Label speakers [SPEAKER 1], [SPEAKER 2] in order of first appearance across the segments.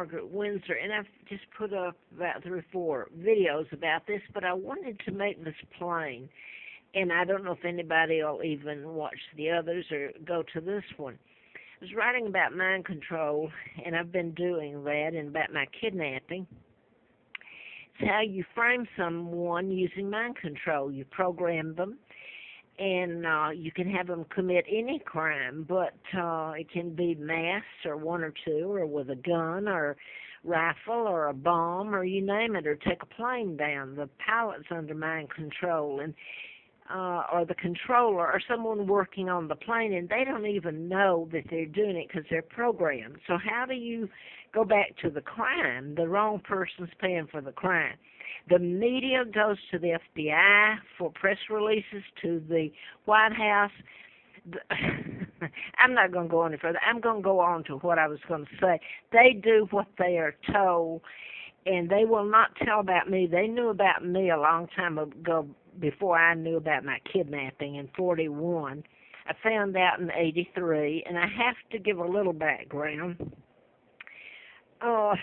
[SPEAKER 1] Margaret Windsor, and I've just put up about 3 or 4 videos about this, but I wanted to make this plain, and I don't know if anybody will even watch the others or go to this one. I was writing about mind control, and I've been doing that, and about my kidnapping. It's how you frame someone using mind control. You program them, and you can have them commit any crime, but it can be mass or 1 or 2, or with a gun or rifle or a bomb, or you name it, or take a plane down. The pilot's under mind control, and or the controller or someone working on the plane, and they don't even know that they're doing it because they're programmed. So how do you go back to the crime? The wrong person's paying for the crime. The media goes to the FBI for press releases, to the White House. I'm not going to go any further. I'm going to go on to what I was going to say. They do what they are told, and they will not tell about me. They knew about me a long time ago, before I knew about my kidnapping in 41. I found out in 83, and I have to give a little background. I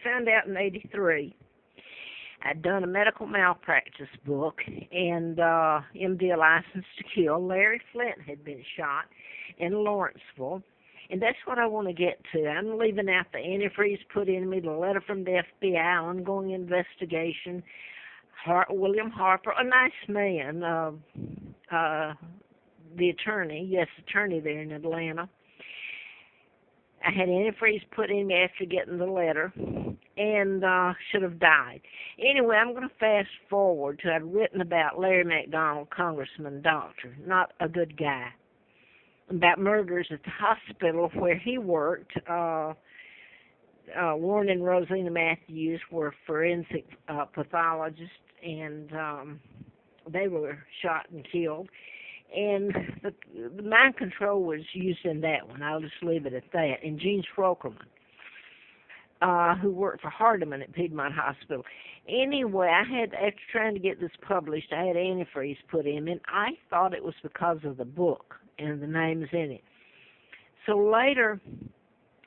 [SPEAKER 1] found out in 83. I'd done a medical malpractice book, and MD, A License to Kill. Larry Flint had been shot in Lawrenceville, and that's what I want to get to. I'm leaving out the antifreeze put in me, the letter from the FBI, ongoing investigation, William Harper, a nice man, the attorney, attorney there in Atlanta. I had antifreeze put in me after getting the letter, and should have died. Anyway, I'm going to fast forward to I'd written about Larry McDonald, congressman, doctor, not a good guy, about murders at the hospital where he worked. Warren and Rosina Matthews were forensic pathologists, and they were shot and killed. And the mind control was used in that one. I'll just leave it at that. And Gene Schrokerman, who worked for Hardeman at Piedmont Hospital. Anyway, after trying to get this published, I had antifreeze put in, and I thought it was because of the book and the names in it. So later,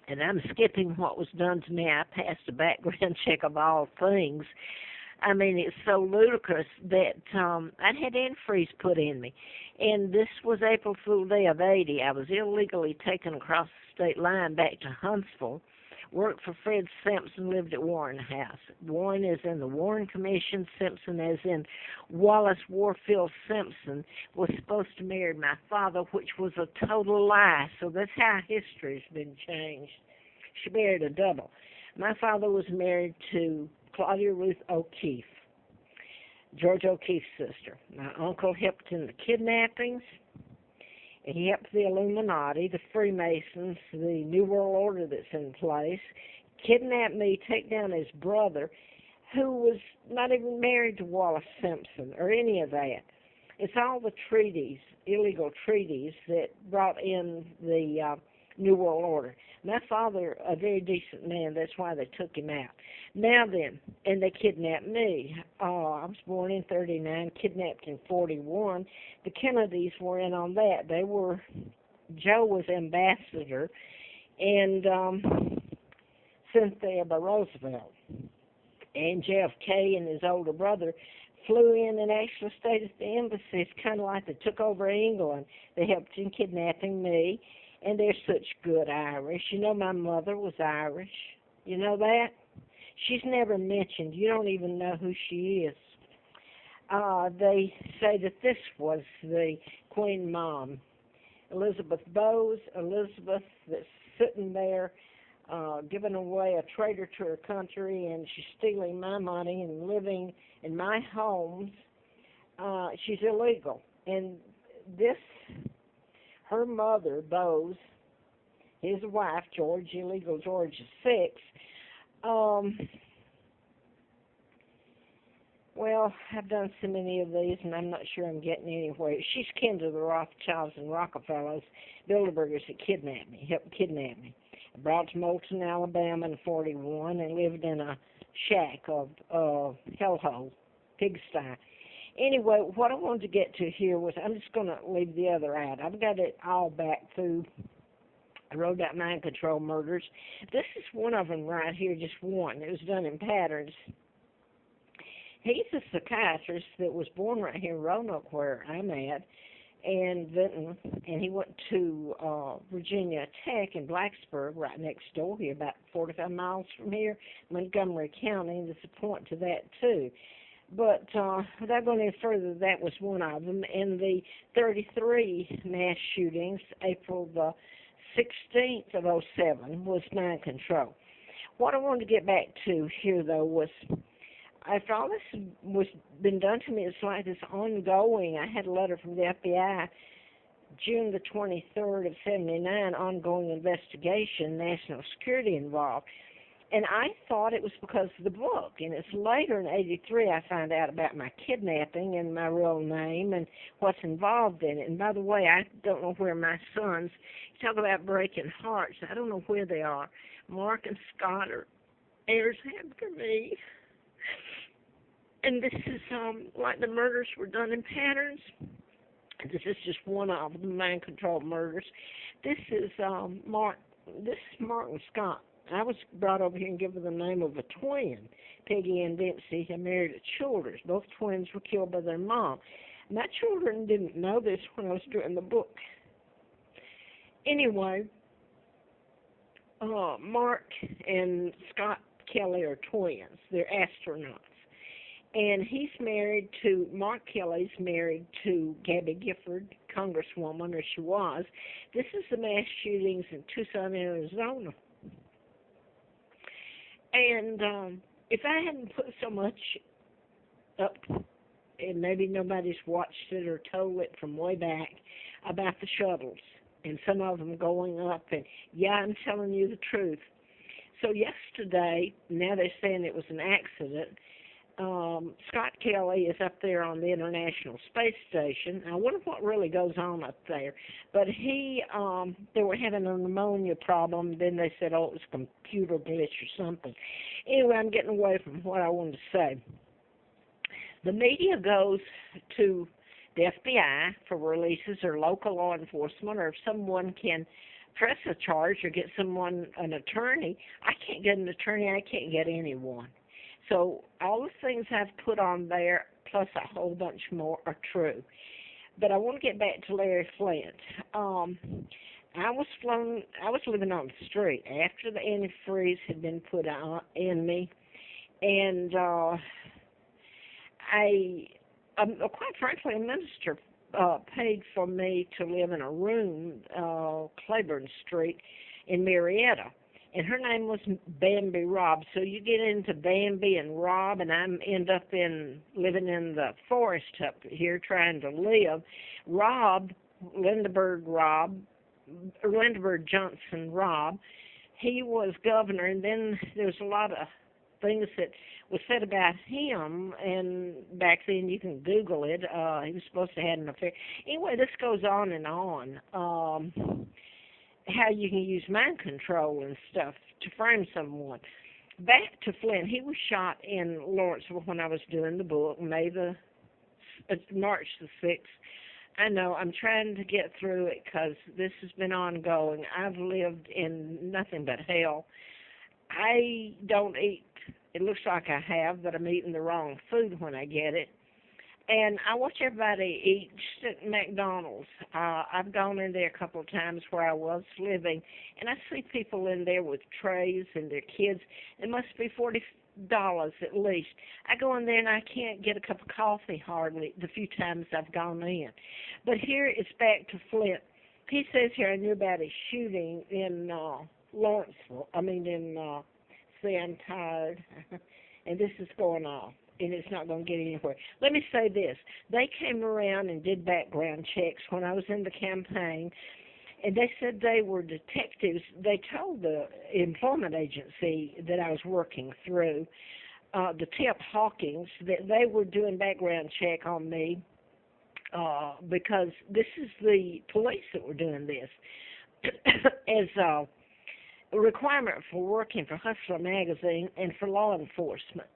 [SPEAKER 1] and I'm skipping what was done to me, I passed a background check of all things. I mean, it's so ludicrous that I'd had antifreeze put in me. And this was April Fool Day of 80. I was illegally taken across the state line back to Huntsville, worked for Fred Simpson, lived at Warren House. Warren is in the Warren Commission. Simpson as in Wallace Warfield Simpson was supposed to marry my father, which was a total lie. So that's how history's been changed. She married a double. My father was married to Claudia Ruth O'Keefe, George O'Keefe's sister. My uncle helped in the kidnappings. He helped the Illuminati, the Freemasons, the New World Order that's in place, kidnap me, take down his brother, who was not even married to Wallace Simpson or any of that. It's all the treaties, illegal treaties, that brought in the New World Order. My father, a very decent man, that's why they took him out. Now then, and they kidnapped me. I was born in 39, kidnapped in 41. The Kennedys were in on that. Joe was ambassador, and Cynthia by Roosevelt. And JFK and his older brother flew in and actually stayed at the embassy. It's kind of like they took over England. They helped in kidnapping me. And they're such good Irish. You know, my mother was Irish. You know that? She's never mentioned. You don't even know who she is. They say that this was the Queen Mom, Elizabeth Bowes. Elizabeth that's sitting there giving away a traitor to her country, and she's stealing my money and living in my homes. She's illegal. And her mother, Bowes, his wife, George, illegal George VI, well, I've done so many of these, and I'm not sure I'm getting anywhere. She's kin to the Rothschilds and Rockefellers, Bilderbergers that helped kidnap me. I brought to Moulton, Alabama in 41 and lived in a shack of hellhole, pigsty. Anyway, what I wanted to get to here was, I'm just going to leave the other out. I've got it all back through I wrote about mind control murders. This is one of them right here, just one. It was done in patterns. He's a psychiatrist that was born right here in Roanoke, where I'm at, and Vinton, and he went to Virginia Tech in Blacksburg, right next door here, about 45 miles from here, Montgomery County, and there's a point to that, too. But without going any further, that was one of them. And the 33 mass shootings, April the 16th of '07, was mind control. What I wanted to get back to here, though, was after all this was been done to me, it's like this ongoing. I had a letter from the FBI, June the 23rd of '79, ongoing investigation, national security involved. And I thought it was because of the book. And it's later in '83 I find out about my kidnapping and my real name and what's involved in it. And by the way, I don't know where my sons, you talk about breaking hearts, I don't know where they are. Mark and Scott are heirs after me. And this is like the murders were done in patterns. This is just one of the mind control murders. This is Mark and Scott. I was brought over here and given the name of a twin, Peggy Ann Dempsey, and married at Childers. Both twins were killed by their mom. My children didn't know this when I was doing the book. Anyway, Mark and Scott Kelly are twins. They're astronauts. And he's married to, Mark Kelly's married to Gabby Gifford, Congresswoman, or she was. This is the mass shootings in Tucson, Arizona. And if I hadn't put so much up, and maybe nobody's watched it or told it from way back, about the shuttles, and some of them going up, and yeah, I'm telling you the truth. So yesterday, now they're saying it was an accident, Scott Kelly is up there on the International Space Station. I wonder what really goes on up there. But they were having a pneumonia problem. Then they said, oh, it was a computer glitch or something. Anyway, I'm getting away from what I wanted to say. The media goes to the FBI for releases or local law enforcement, or if someone can press a charge or get someone, an attorney. I can't get an attorney. I can't get anyone. So all the things I've put on there, plus a whole bunch more, are true. But I want to get back to Larry Flynt. I was living on the street after the antifreeze had been put on in me, and quite frankly, a minister paid for me to live in a room, Claiborne Street, in Marietta. And her name was Bambi Robb. So you get into Bambi and Robb, and I end up living in the forest up here trying to live. Robb, Lindbergh Johnson Robb, he was governor, and then there was a lot of things that was said about him, and back then you can Google it. He was supposed to have an affair. Anyway, this goes on and on. How you can use mind control and stuff to frame someone. Back to Flynt, he was shot in Lawrenceville when I was doing the book, March the 6th. I know, I'm trying to get through it because this has been ongoing. I've lived in nothing but hell. I don't eat, it looks like I have, but I'm eating the wrong food when I get it. And I watch everybody eat just at McDonald's. I've gone in there a couple of times where I was living, and I see people in there with trays and their kids. It must be $40 at least. I go in there and I can't get a cup of coffee hardly the few times I've gone in. But here it's back to Flynt. He says here I knew about his shooting in Lawrenceville. See, I'm tired, and this is going on. And it's not going to get anywhere. Let me say this. They came around and did background checks when I was in the campaign, and they said they were detectives. They told the employment agency that I was working through, the Tip Hawkins, that they were doing background check on me because this is the police that were doing this as a requirement for working for Hustler magazine and for law enforcement.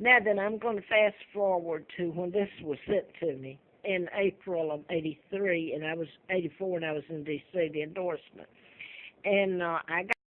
[SPEAKER 1] Now then, I'm going to fast forward to when this was sent to me. in April of '83, and I was '84, and I was in D.C. The endorsement, and I